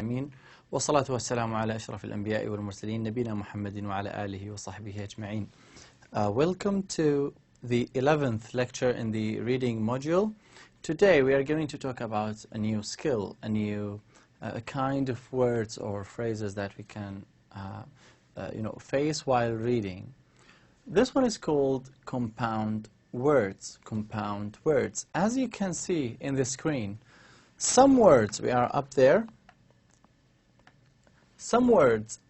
آمين والصلاة والسلام على أشرف الأنبياء والمرسلين نبينا محمد وعلى آله وصحبه أجمعين. Welcome to the 11th lecture in the reading module. Today we are going to talk about a new skill, a new kind of words or phrases that we can face while reading. This one is called compound words. Compound words. As you can see in the screen, some words, we are up there, some words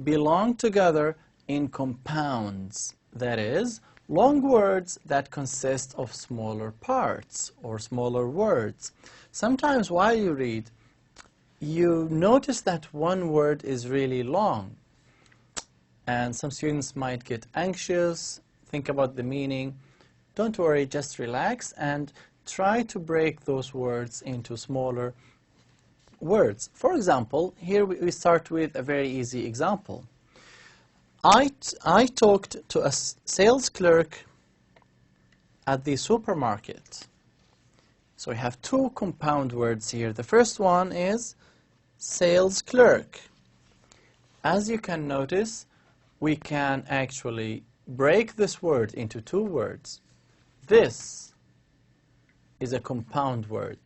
belong together in compounds, that is, long words that consist of smaller parts or smaller words. Sometimes while you read, you notice that one word is really long, and some students might get anxious, think about the meaning. Don't worry, just relax and try to break those words into smaller words. For example, here we start with a very easy example. I talked to a sales clerk at the supermarket. So we have two compound words here. The first one is sales clerk. As you can notice, we can actually break this word into two words. This is a compound word.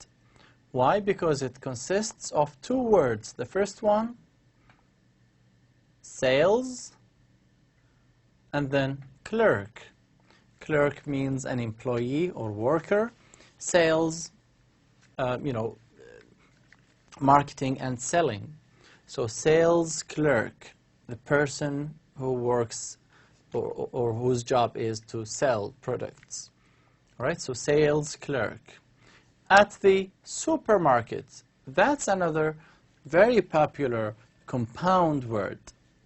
Why? Because it consists of two words. The first one, sales, and then clerk. Clerk means an employee or worker. Sales, marketing and selling. So sales clerk, the person who works or whose job is to sell products. All right, so sales clerk. At the supermarket, that's another very popular compound word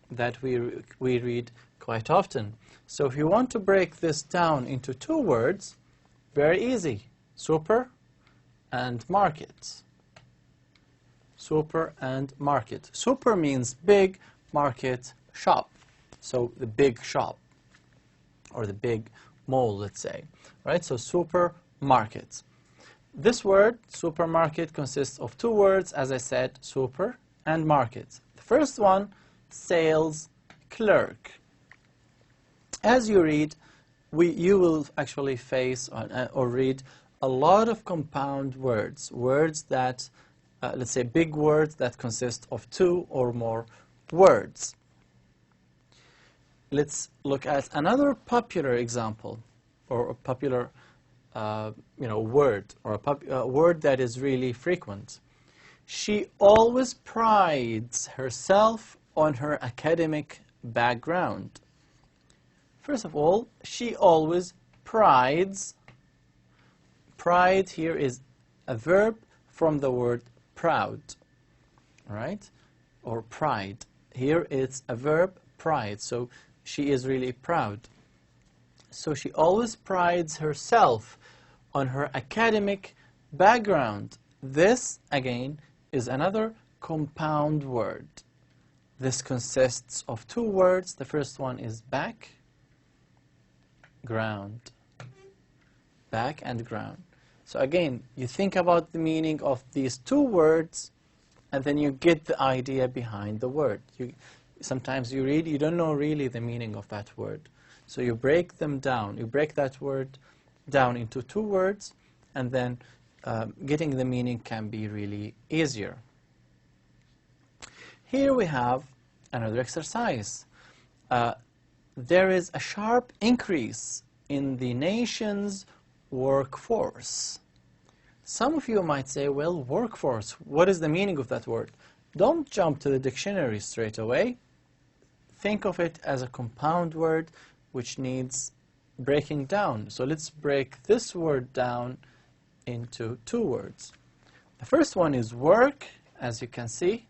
that we read quite often. So if you want to break this down into two words, very easy. Super and market. Super and market. Super means big, market, shop. So the big shop or the big mall, let's say. Right? So supermarket. This word, supermarket, consists of two words, as I said, super and market. The first one, sales clerk. As you read, you will actually face or read a lot of compound words, words that, let's say, big words that consist of two or more words. Let's look at another popular example, or a popular word, or a word that is really frequent. She always prides herself on her academic background. First of all, she always prides. Pride here is a verb from the word proud, right? Or pride. Here it's a verb, pride. So she is really proud. So she always prides herself on her academic background. This, again, is another compound word. This consists of two words. The first one is back, ground. Back and ground. So again, you think about the meaning of these two words, and then you get the idea behind the word. Sometimes you read, you don't know really the meaning of that word. So you break them down. You break that word down into two words, and then getting the meaning can be really easier. Here we have another exercise. There is a sharp increase in the nation's workforce. Some of you might say, well, workforce, what is the meaning of that word? Don't jump to the dictionary straight away. Think of it as a compound word which needs breaking down. So let's break this word down into two words. The first one is work, as you can see,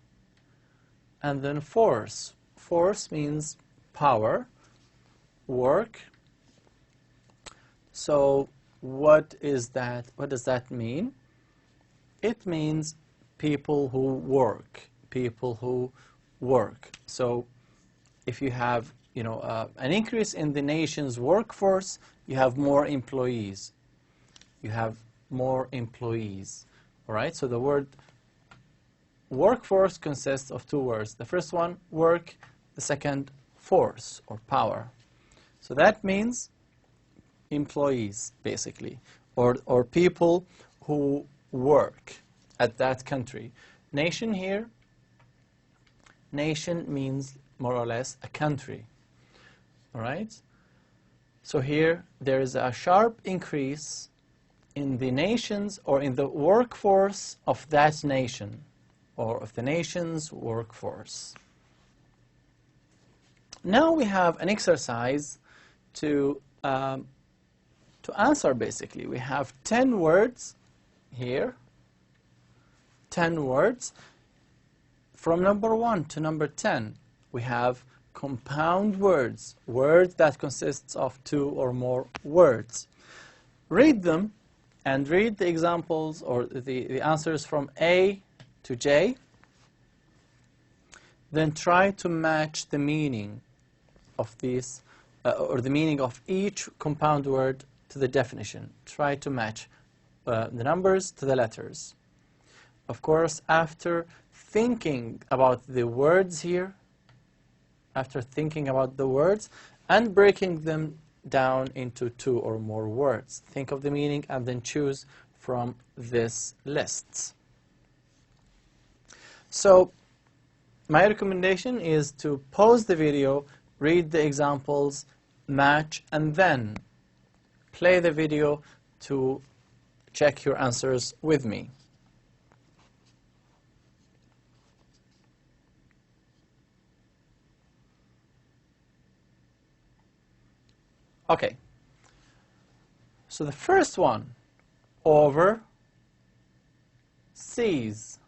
and then force. Force means power, work. So what is that? What does that mean? It means people who work, people who work. So if you have an increase in the nation's workforce, you have more employees. You have more employees. All right? So the word workforce consists of two words. The first one, work, the second, force or power. So that means employees, basically, or people who work at that country. Nation here, nation means more or less a country. All right? So here there is a sharp increase in the nations or in the workforce of that nation or of the nation's workforce. Now we have an exercise to answer, basically. We have 10 words here, 10 words. From number 1 to number 10, we have compound words, words that consists of 2 or more words. Read them and read the examples or the answers from A to J. Then try to match the meaning of these, or the meaning of each compound word to the definition. Try to match the numbers to the letters. Of course, after thinking about the words here, after thinking about the words and breaking them down into 2 or more words, think of the meaning and then choose from this list. So my recommendation is to pause the video, read the examples, match, and then play the video to check your answers with me. Okay, so the first one, over seas.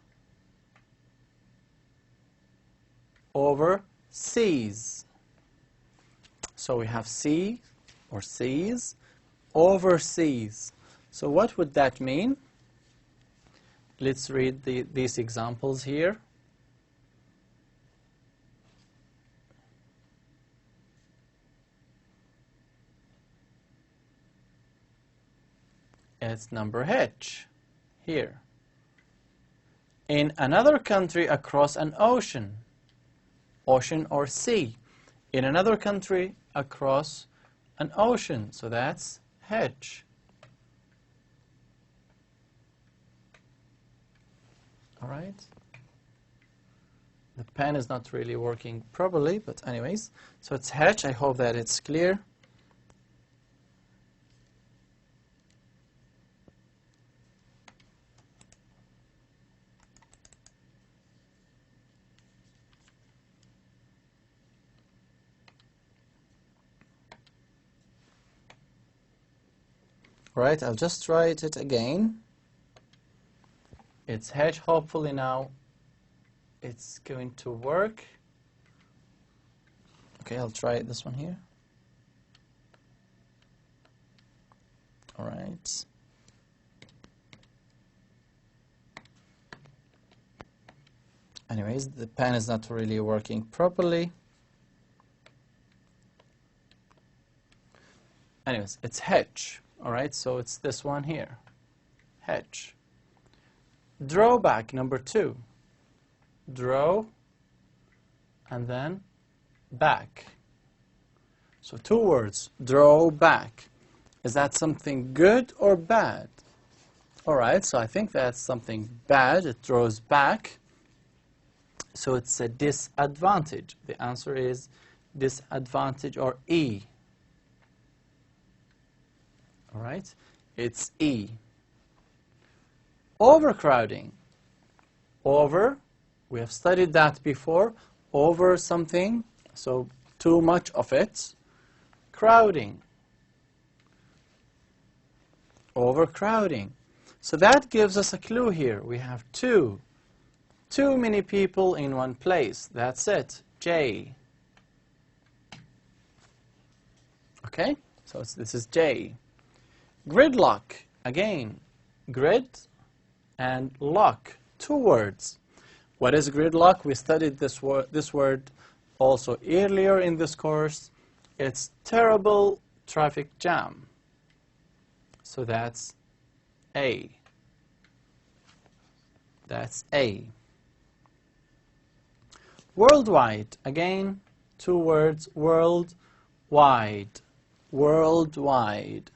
Over seas. So we have sea or seas, overseas. So what would that mean? Let's read these examples here. It's number H here. In another country across an ocean. Ocean or sea. In another country across an ocean. So that's H. All right. The pen is not really working properly, but anyways. So it's H. I hope that it's clear. Right, I'll just write it again. It's H. Hopefully now it's going to work. Okay, I'll try this one here. All right. Anyways, the pen is not really working properly. Anyways, it's H. All right, so it's this one here, H. Drawback, number 2. Draw, and then back. So 2 words, draw back. Is that something good or bad? All right, so I think that's something bad. It draws back. So it's a disadvantage. The answer is disadvantage, or E. All right, it's E. Overcrowding. Over, we have studied that before. Over something, so too much of it. Crowding. Overcrowding. So that gives us a clue here. We have 2. Too many people in one place. That's it. J. Okay, so this is J. Gridlock, again, grid and lock, 2 words. What is gridlock? We studied this word also earlier in this course. It's terrible traffic jam. So that's A. That's A. Worldwide, again, two words, worldwide, worldwide.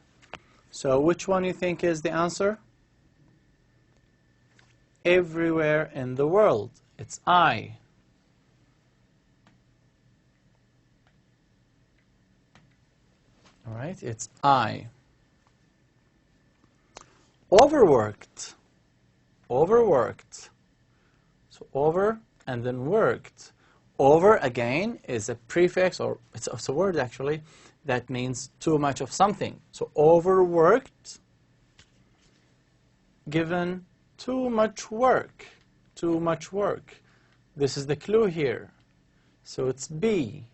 So which one you think is the answer? Everywhere in the world. It's I. All right, it's I. Overworked. Overworked. So over and then worked. Over again is a prefix, or it's a word actually, that means too much of something. So overworked, given too much work. Too much work. This is the clue here. So it's B.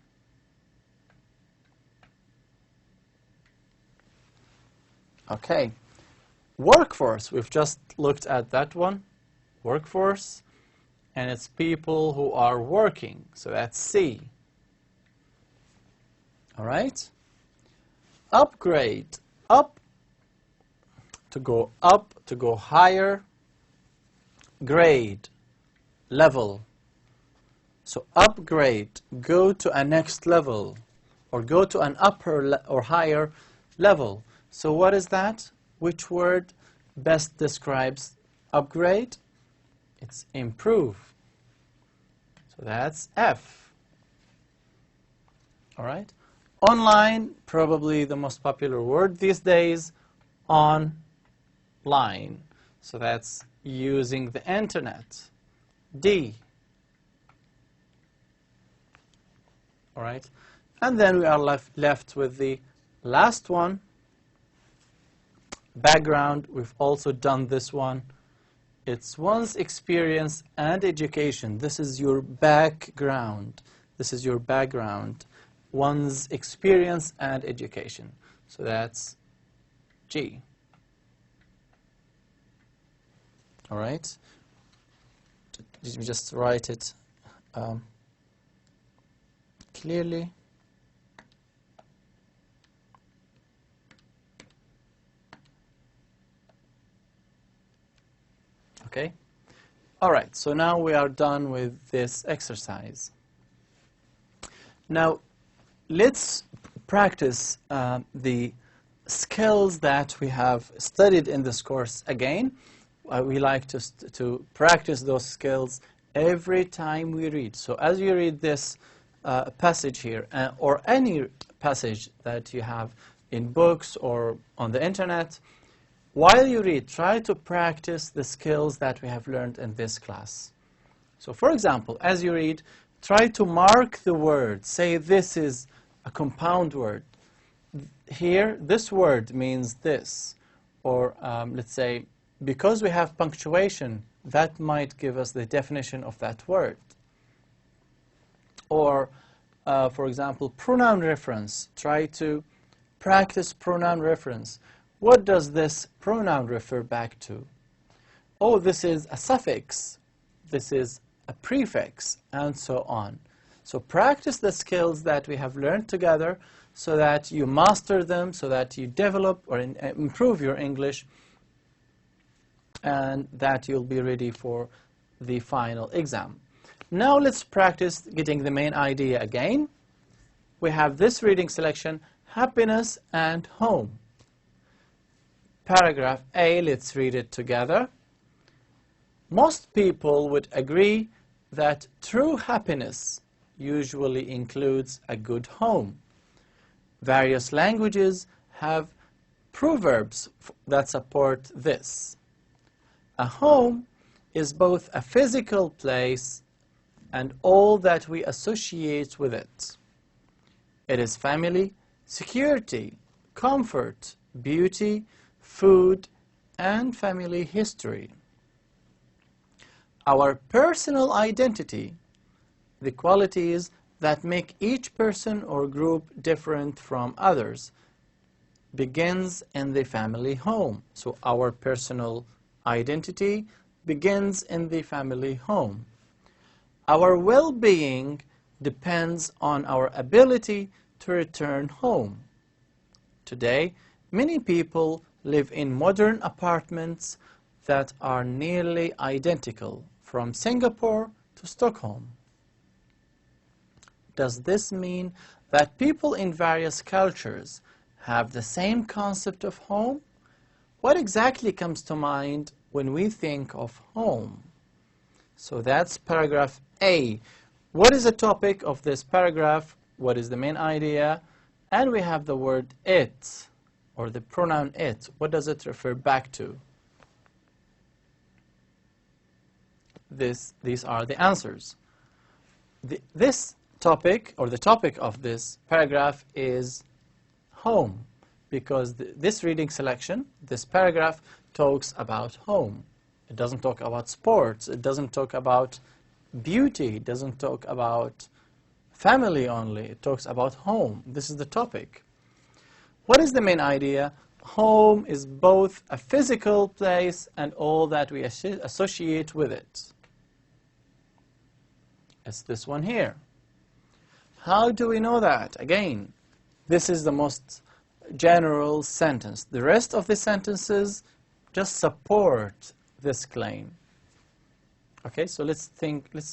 Okay. Workforce, we've just looked at that one. Workforce. And it's people who are working. So that's C. All right? Upgrade. Up, to go higher. Grade, level. So upgrade, go to a next level, or go to an upper or higher level. So what is that? Which word best describes upgrade? It's improve. So that's F. All right. Online, probably the most popular word these days, online. So that's using the internet. D. All right. And then we are left with the last one. Background, we've also done this one. It's one's experience and education. This is your background. This is your background. One's experience and education. So that's G. All right. Let me just write it clearly. Okay. All right. So now we are done with this exercise. Now, let's practice the skills that we have studied in this course again. We like to practice those skills every time we read. So as you read this passage here, or any passage that you have in books or on the internet, while you read, try to practice the skills that we have learned in this class. So for example, as you read, try to mark the word. Say this is a compound word. Here, this word means this. Or let's say, because we have punctuation, that might give us the definition of that word. Or, for example, pronoun reference. Try to practice pronoun reference. What does this pronoun refer back to? Oh, this is a suffix. This is a prefix, and so on. So practice the skills that we have learned together so that you master them, so that you develop or improve your English, and that you'll be ready for the final exam. Now let's practice getting the main idea again. We have this reading selection, happiness and home. Paragraph A, let's read it together. Most people would agree that true happiness usually includes a good home. Various languages have proverbs that support this. A home is both a physical place and all that we associate with it. It is family, security, comfort, beauty, food, and family history. Our personal identity, the qualities that make each person or group different from others, begins in the family home. So our personal identity begins in the family home. Our well-being depends on our ability to return home. Today, many people live in modern apartments that are nearly identical from Singapore to Stockholm. Does this mean that people in various cultures have the same concept of home? What exactly comes to mind when we think of home? So that's paragraph A. What is the topic of this paragraph? What is the main idea? And we have the word it, or the pronoun it. What does it refer back to? These are the answers. This topic, or the topic of this paragraph, is home, because this reading selection, this paragraph, talks about home. It doesn't talk about sports. It doesn't talk about beauty. It doesn't talk about family only. It talks about home. This is the topic. What is the main idea? Home is both a physical place and all that we associate with it. It's this one here. How do we know that? Again, this is the most general sentence. The rest of the sentences just support this claim. Okay, so let's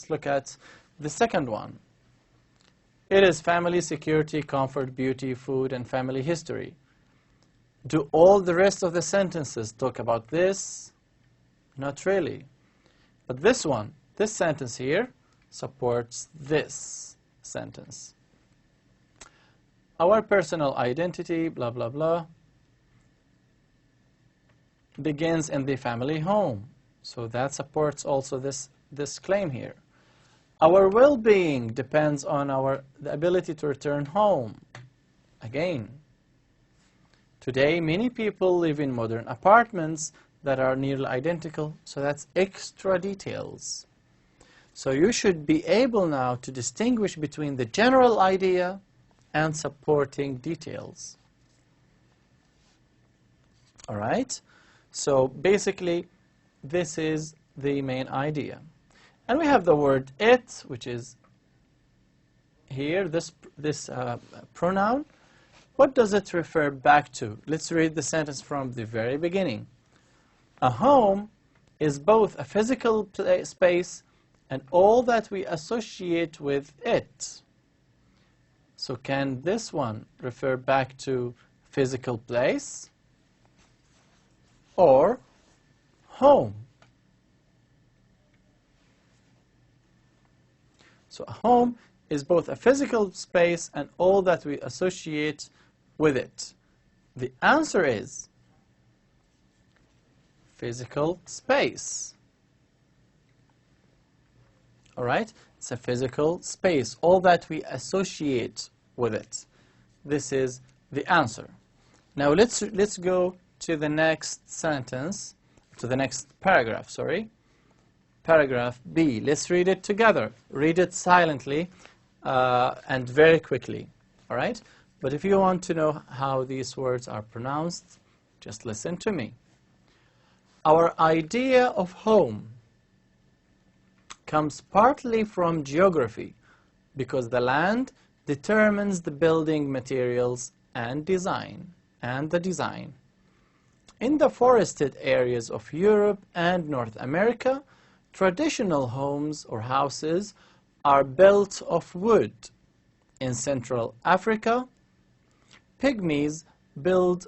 look at the second one. It is family, security, comfort, beauty, food, and family history. Do all the rest of the sentences talk about this? Not really. But this one, this sentence here, supports this sentence. Our personal identity, blah, blah, blah, begins in the family home. So that supports also this claim here. Our well-being depends on the ability to return home. Again, today many people live in modern apartments that are nearly identical, so that's extra details. So you should be able now to distinguish between the general idea and supporting details. All right? So basically, this is the main idea. And we have the word it, which is here, this pronoun. What does it refer back to? Let's read the sentence from the very beginning. A home is both a physical space and all that we associate with it. So can this one refer back to physical place or home? So a home is both a physical space and all that we associate with it. The answer is physical space. All right? It's a physical space, all that we associate with it. This is the answer. Now let's go to the next sentence, to the next paragraph, sorry. Paragraph B. Let's read it together. Read it silently and very quickly. All right? But if you want to know how these words are pronounced, just listen to me. Our idea of home comes partly from geography, because the land determines the building materials and the design. In the forested areas of Europe and North America, traditional homes or houses are built of wood. In Central Africa, Pygmies build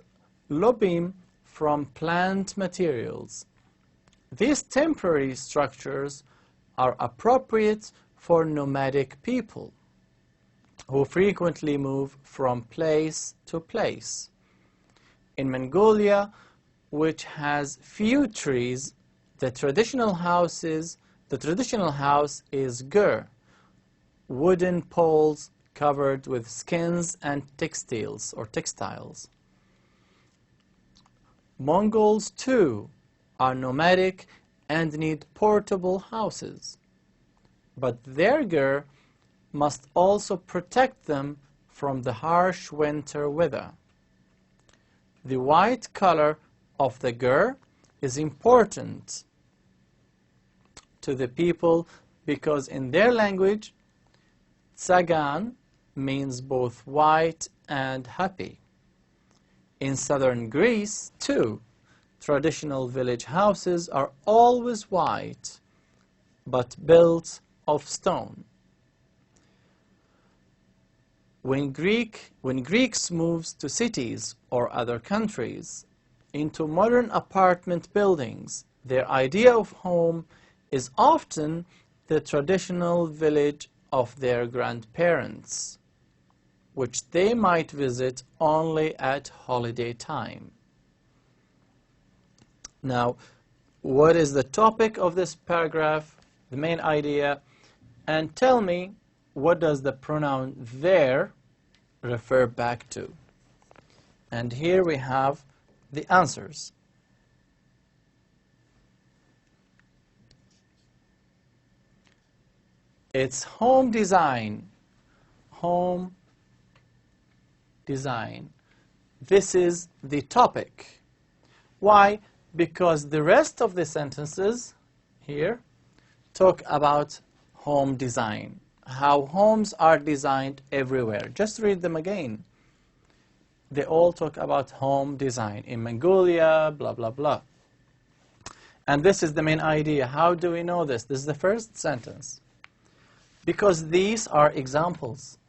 lobim from plant materials. These temporary structures are appropriate for nomadic people who frequently move from place to place. In Mongolia, which has few trees, the traditional house is gur, wooden poles covered with skins and textiles. Mongols too are nomadic and need portable houses, but their gur must also protect them from the harsh winter weather. The white color of the gur is important to the people because in their language, tsagan means both white and happy. In southern Greece, too, traditional village houses are always white, but built of stone. When Greeks moves to cities or other countries, into modern apartment buildings, their idea of home is often the traditional village of their grandparents, which they might visit only at holiday time. Now, what is the topic of this paragraph, the main idea, and tell me, what does the pronoun there refer back to? And here we have the answers. It's home design. Home design. This is the topic. Why? Because the rest of the sentences here talk about home design, how homes are designed everywhere. Just read them again. They all talk about home design in Mongolia, blah, blah, blah. And this is the main idea. How do we know this? This is the first sentence. Because these are examples.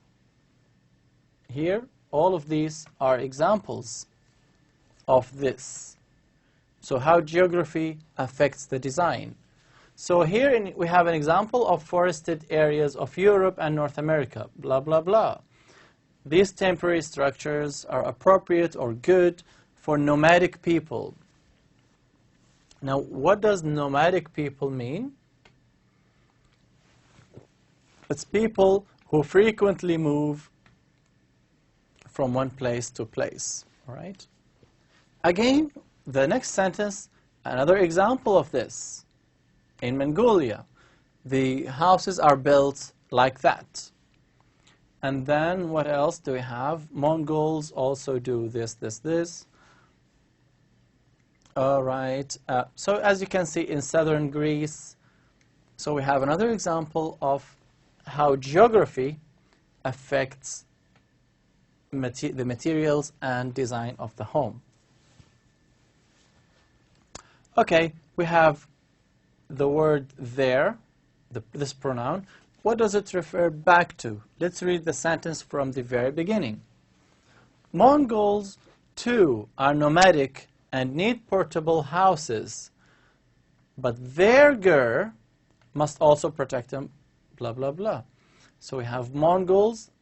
Here, all of these are examples of this. So how geography affects the design. So here we have an example of forested areas of Europe and North America, blah, blah, blah. These temporary structures are appropriate or good for nomadic people. Now, what does nomadic people mean? It's people who frequently move from one place to place, all right? Again, the next sentence, another example of this. In Mongolia, the houses are built like that. And then what else do we have? Mongols also do this, this, this. All right. So as you can see in southern Greece, so we have another example of how geography affects the materials and design of the home. Okay, we have the word there, this pronoun. What does it refer back to? Let's read the sentence from the very beginning. Mongols, too, are nomadic and need portable houses, but their ger must also protect them, blah, blah, blah. So we have Mongols.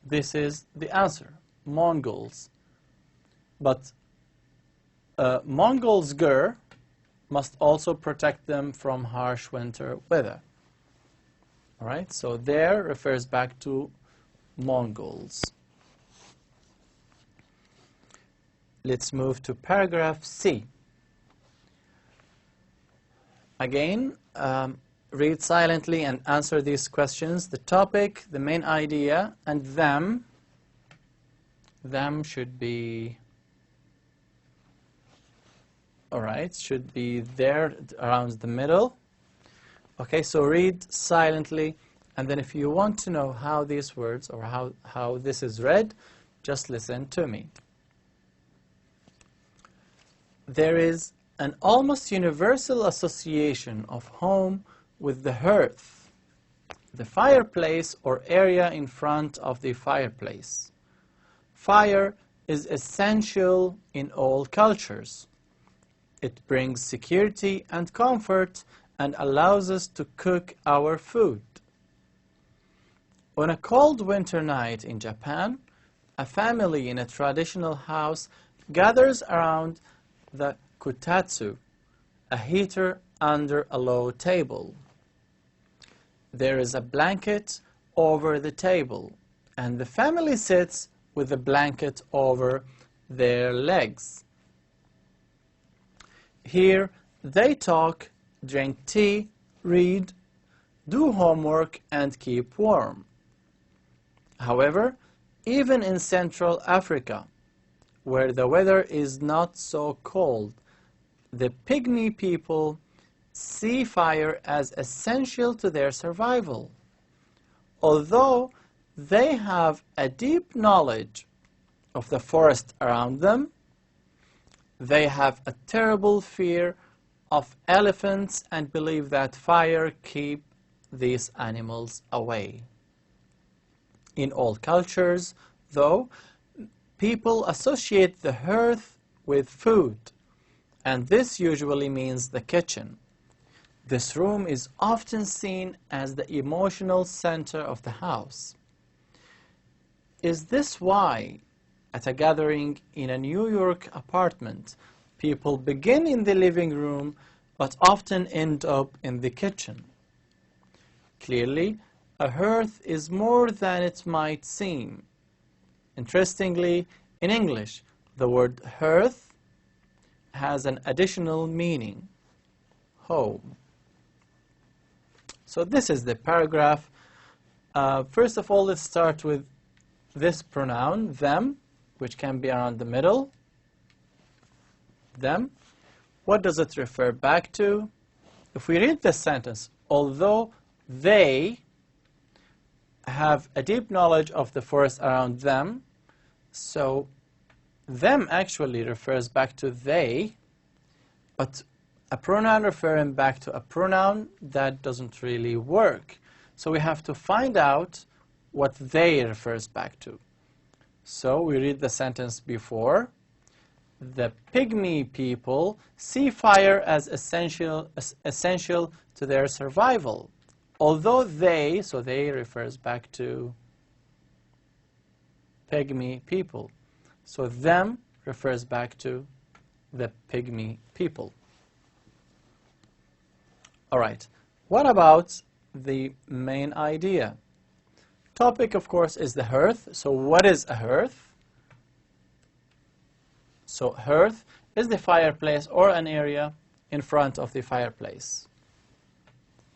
This is the answer, Mongols. But Mongols' ger must also protect them from harsh winter weather. All right, so there refers back to Mongols. Let's move to paragraph C. Again, read silently and answer these questions. The topic, the main idea, and them. Them should be, all right, should be there around the middle. Okay, so read silently, and then if you want to know how these words or how this is read, just listen to me. There is an almost universal association of home with the hearth, the fireplace or area in front of the fireplace. Fire is essential in all cultures. It brings security and comfort and allows us to cook our food. On a cold winter night in Japan, a family in a traditional house gathers around the kotatsu, a heater under a low table. There is a blanket over the table, and the family sits with the blanket over their legs. Here, they talk, drink tea, read, do homework, and keep warm. However, even in Central Africa, where the weather is not so cold, the Pygmy people see fire as essential to their survival. Although they have a deep knowledge of the forest around them, they have a terrible fear of elephants and believe that fire keeps these animals away. In all cultures, though, people associate the hearth with food, and this usually means the kitchen. This room is often seen as the emotional center of the house. Is this why, at a gathering in a New York apartment, people begin in the living room but often end up in the kitchen? Clearly, a hearth is more than it might seem. Interestingly, in English, the word hearth has an additional meaning: home. So this is the paragraph. First of all, let's start with this pronoun, them, which can be around the middle. Them. What does it refer back to? If we read this sentence, although they have a deep knowledge of the forest around them, so them actually refers back to they, but a pronoun referring back to a pronoun, that doesn't really work. So we have to find out what they refers back to. So we read the sentence before. The pygmy people see fire as essential to their survival. Although they, so they refers back to pygmy people. So them refers back to the pygmy people. All right, what about the main idea? Topic, of course, is the hearth. So what is a hearth? So hearth is the fireplace or an area in front of the fireplace.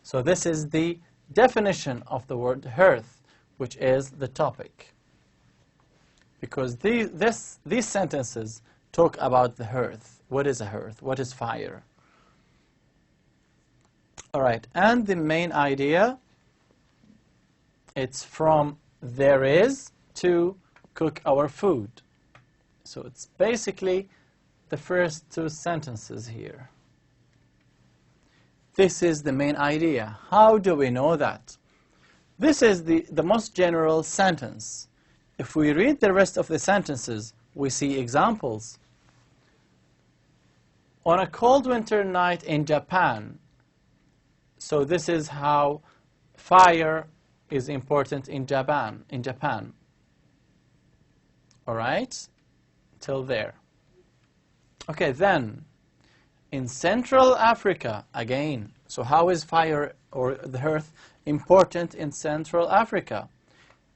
So this is the definition of the word hearth, which is the topic. Because these sentences talk about the hearth. What is a hearth? What is fire? All right, and the main idea, it's from there is to cook our food. So it's basically the first two sentences here. This is the main idea. How do we know that? This is the most general sentence. If we read the rest of the sentences, we see examples. On a cold winter night in Japan. So this is how fire is important in Japan. All right? Till there. Okay, then in Central Africa, again, so how is fire or the hearth important in Central Africa?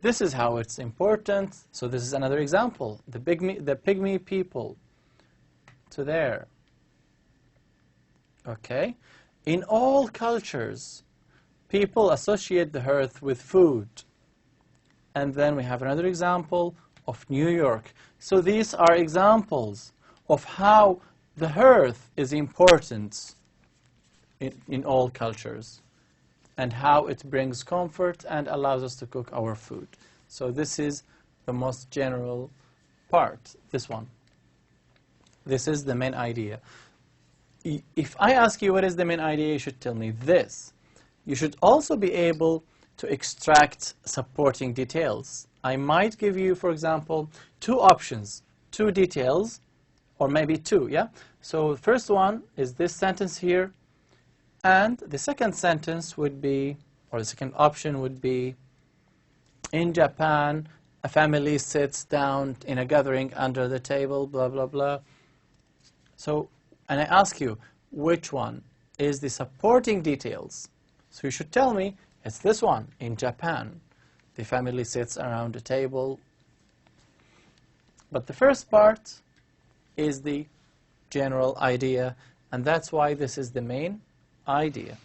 This is how it's important. So this is another example. The pygmy people to there. Okay. In all cultures, people associate the hearth with food. And then we have another example of New York. So these are examples of how the hearth is important in all cultures and how it brings comfort and allows us to cook our food. So this is the most general part, this one. This is the main idea. If I ask you what is the main idea, you should tell me this. You should also be able to extract supporting details. I might give you, for example, two options, two details, or maybe two, yeah? So the first one is this sentence here, and the second sentence would be, or the second option would be, in Japan, a family sits down in a gathering under the table, blah, blah, blah. So, and I ask you, which one is the supporting details? So you should tell me, it's this one, in Japan. The family sits around a table. But the first part is the general idea, and that's why this is the main idea.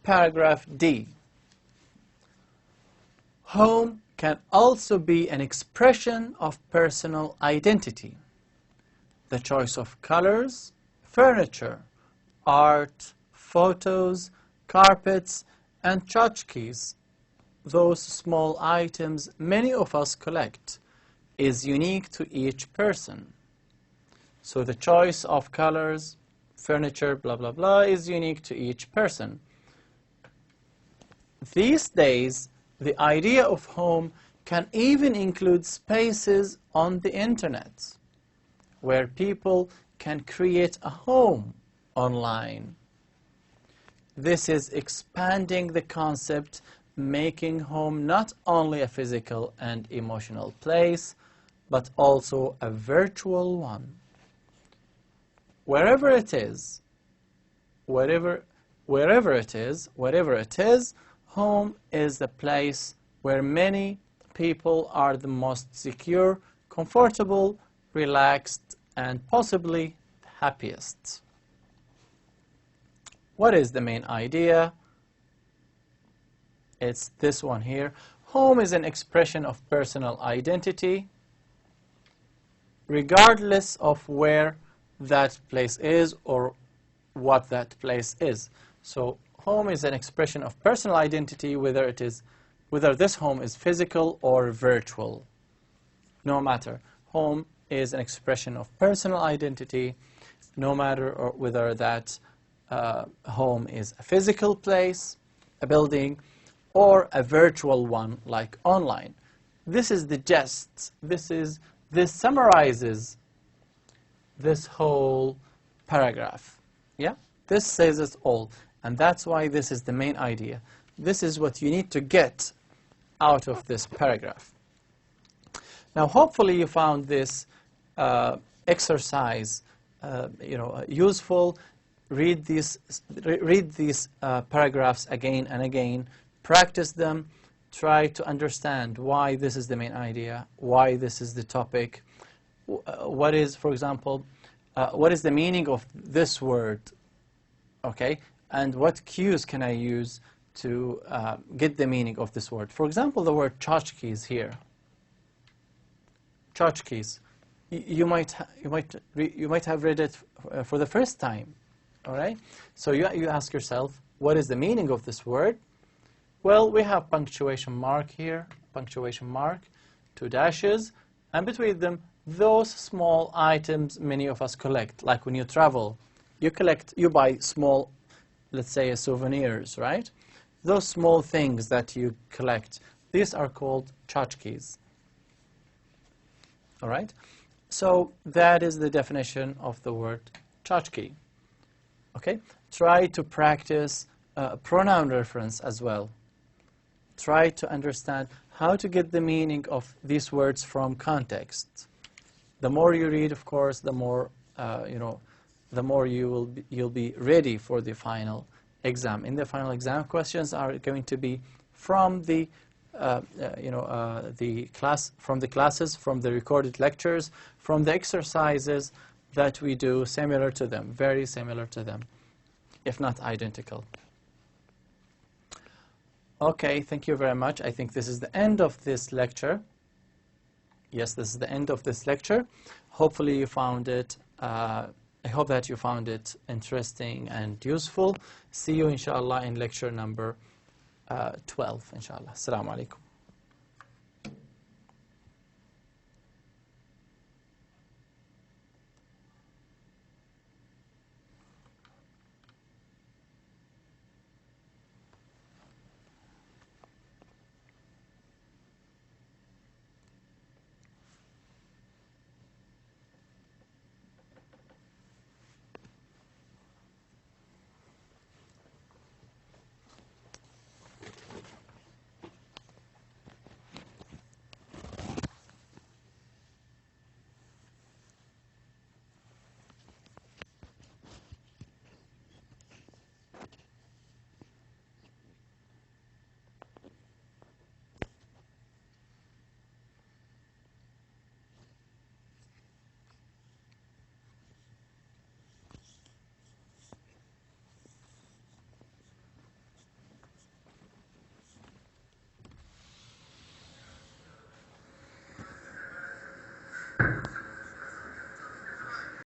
Paragraph D. Home can also be an expression of personal identity. The choice of colors, furniture, art, photos, carpets, and tchotchkes, those small items many of us collect, is unique to each person. So the choice of colors, furniture, blah, blah, blah, is unique to each person. these days, the idea of home can even include spaces on the internet where people can create a home online. This is expanding the concept, making home not only a physical and emotional place, but also a virtual one. Wherever it is, whatever it is, home is the place where many people are the most secure, comfortable, relaxed, and possibly happiest. What is the main idea? It's this one here. Home is an expression of personal identity, regardless of where that place is or what that place is. So home is an expression of personal identity, whether this home is physical or virtual. No matter. Home is an expression of personal identity, no matter whether that home is a physical place, a building, or a virtual one like online. This is the gist. This summarizes this whole paragraph. Yeah? This says it all. And that's why this is the main idea. This is what you need to get out of this paragraph. Now, hopefully you found this exercise useful. Read these paragraphs again and again. Practice them. Try to understand why this is the main idea, why this is the topic. What is, for example, what is the meaning of this word? Okay, and what cues can I use to get the meaning of this word? For example, the word tchotchkes here. Tchotchkes. You might have read it for the first time. All right. So you ask yourself, what is the meaning of this word? Well, we have punctuation mark here, punctuation mark, 2 dashes, and between them, those small items many of us collect. Like when you travel, you buy small, let's say, souvenirs, right? Those small things that you collect, these are called tchotchkes. All right? So that is the definition of the word tchotchke. Okay? Try to practice pronoun reference as well. Try to understand how to get the meaning of these words from context. The more you read, of course, the more the more you'll be ready for the final exam. In the final exam, questions are going to be from the classes, from the recorded lectures, from the exercises that we do, similar to them, very similar to them, if not identical. Okay, thank you very much. I think this is the end of this lecture. Yes, this is the end of this lecture. Hopefully you found it, I hope that you found it interesting and useful. See you, inshallah, in lecture number 12, inshallah. Assalamu alaikum.